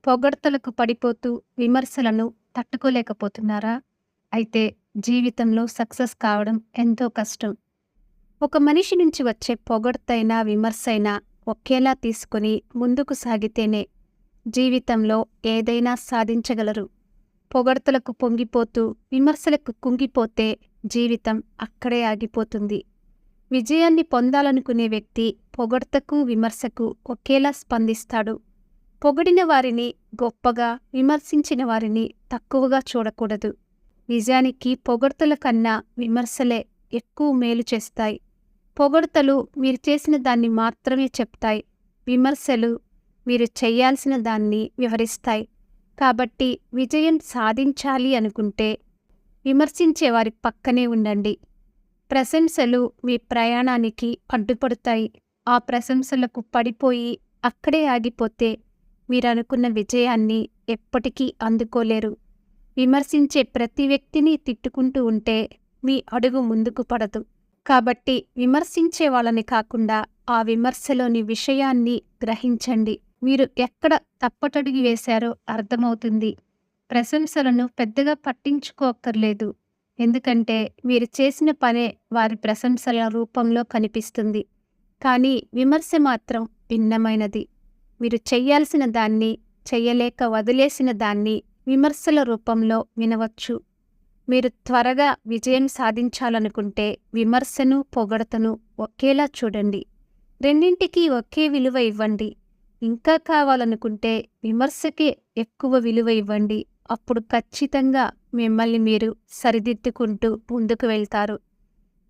పొగడ్తలకు పడిపోతూ విమర్శలను తట్టుకోలేకపోతున్నారా? అయితే జీవితంలో సక్సెస్ కావడం ఎంతో కష్టం. ఒక మనిషి నుంచి వచ్చే పొగడ్తైనా, విమర్శైనా ఒకేలా తీసుకొని ముందుకు సాగితేనే జీవితంలో ఏదైనా సాధించగలరు. పొగడ్తలకు పొంగిపోతూ, విమర్శలకు కుంగిపోతే జీవితం అక్కడే ఆగిపోతుంది. విజయాన్ని పొందాలనుకునే వ్యక్తి పొగడ్తకు, విమర్శకు ఒకేలా స్పందిస్తాడు. పొగిడిన వారిని గొప్పగా, విమర్శించిన వారిని తక్కువగా చూడకూడదు. నిజానికి పొగడ్తల కన్నా విమర్శలే ఎక్కువ మేలు చేస్తాయి. పొగడ్తలు మీరు చేసిన దాన్ని మాత్రమే చెప్తాయి. విమర్శలు మీరు చెయ్యాల్సిన దాన్ని వివరిస్తాయి. కాబట్టి విజయం సాధించాలి అనుకుంటే విమర్శించే వారి పక్కనే ఉండండి. ప్రశంసలు మీ ప్రయాణానికి అడ్డుపడతాయి. ఆ ప్రశంసలకు పడిపోయి అక్కడే ఆగిపోతే మీరనుకున్న విజయాన్ని ఎప్పటికీ అందుకోలేరు. విమర్శించే ప్రతి వ్యక్తిని తిట్టుకుంటూ ఉంటే మీ అడుగు ముందుకు పడదు. కాబట్టి విమర్శించే వాళ్ళని కాకుండా ఆ విమర్శలోని విషయాన్ని గ్రహించండి. మీరు ఎక్కడ తప్పటడుగు వేశారో అర్థమవుతుంది. ప్రశంసలను పెద్దగా పట్టించుకోక్కర్లేదు. ఎందుకంటే మీరు చేసిన పనే వారి ప్రశంసల రూపంలో కనిపిస్తుంది. కానీ విమర్శ మాత్రం భిన్నమైనది. మీరు చెయ్యాల్సిన దాన్ని, చెయ్యలేక వదిలేసిన దాన్ని విమర్శల రూపంలో వినవచ్చు. మీరు త్వరగా విజయం సాధించాలనుకుంటే విమర్శను, పొగడ్తను ఒకేలా చూడండి. రెండింటికి ఒకే విలువ ఇవ్వండి. ఇంకా కావాలనుకుంటే విమర్శకే ఎక్కువ విలువ ఇవ్వండి. అప్పుడు ఖచ్చితంగా మిమ్మల్ని మీరు సరిదిద్దుకుంటూ ముందుకు వెళ్తారు.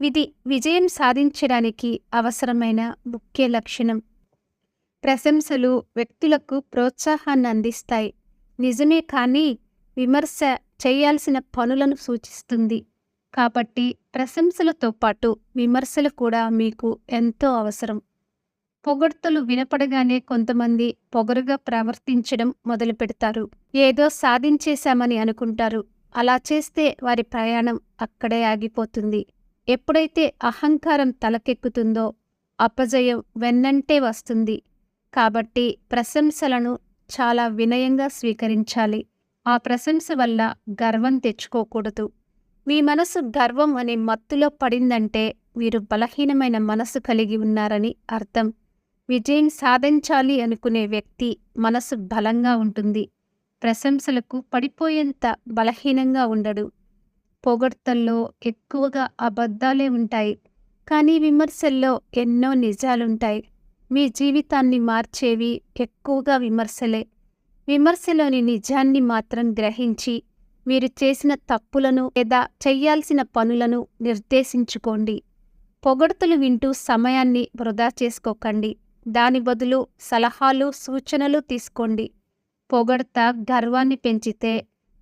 ఇది విజయం సాధించడానికి అవసరమైన ముఖ్య లక్షణం. ప్రశంసలు వ్యక్తులకు ప్రోత్సాహాన్ని అందిస్తాయి. నిజమే, కానీ విమర్శ చేయాల్సిన పనులను సూచిస్తుంది. కాబట్టి ప్రశంసలతో పాటు విమర్శలు కూడా మీకు ఎంతో అవసరం. పొగడ్తలు వినపడగానే కొంతమంది పొగరుగా ప్రవర్తించడం మొదలుపెడతారు. ఏదో సాధించేశామని అనుకుంటారు. అలా చేస్తే వారి ప్రయాణం అక్కడే ఆగిపోతుంది. ఎప్పుడైతే అహంకారం తలకెక్కుతుందో అపజయం వెన్నంటే వస్తుంది. కాబట్టి ప్రశంసలను చాలా వినయంగా స్వీకరించాలి. ఆ ప్రశంస వల్ల గర్వం తెచ్చుకోకూడదు. మీ మనసు గర్వం అనే మత్తులో పడిందంటే మీరు బలహీనమైన మనసు కలిగి ఉన్నారని అర్థం. విజయం సాధించాలి అనుకునే వ్యక్తి మనసు బలంగా ఉంటుంది. ప్రశంసలకు పడిపోయేంత బలహీనంగా ఉండడు. పొగడ్తల్లో ఎక్కువగా అబద్ధాలే ఉంటాయి, కానీ విమర్శల్లో ఎన్నో నిజాలుంటాయి. మీ జీవితాన్ని మార్చేవి ఎక్కువగా విమర్శలే. విమర్శలోని నిజాన్ని మాత్రం గ్రహించి మీరు చేసిన తప్పులను లేదా చెయ్యాల్సిన పనులను నిర్దేశించుకోండి. పొగడ్తలు వింటూ సమయాన్ని వృధా చేసుకోకండి. దాని బదులు సలహాలు, సూచనలు తీసుకోండి. పొగడ్త గర్వాన్ని పెంచితే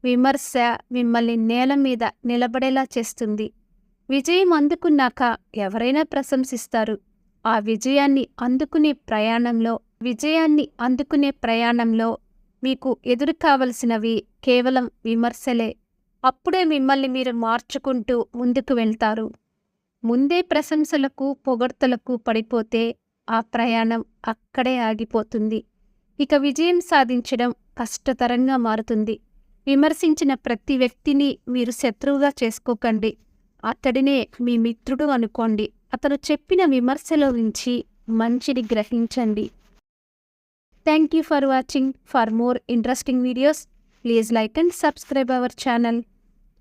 విమర్శ మిమ్మల్ని నేల మీద నిలబడేలా చేస్తుంది. విజయం అందుకున్నాక ఎవరైనా ప్రశంసిస్తారు. ఆ విజయాన్ని అందుకునే ప్రయాణంలో మీకు ఎదురు కావలసినవి కేవలం విమర్శలే. అప్పుడే మిమ్మల్ని మీరు మార్చుకుంటూ ముందుకు వెళ్తారు. ముందే ప్రశంసలకు, పొగడ్తలకు పడిపోతే ఆ ప్రయాణం అక్కడే ఆగిపోతుంది. ఇక విజయం సాధించడం కష్టతరంగా మారుతుంది. విమర్శించిన ప్రతి వ్యక్తిని మీరు శత్రువుగా చేసుకోకండి. అతడినే మీ మిత్రుడు అనుకోండి. అతను చెప్పిన విమర్శలో నుంచి మంచిని గ్రహించండి. Thank you for watching. For more interesting videos, please like and subscribe our channel.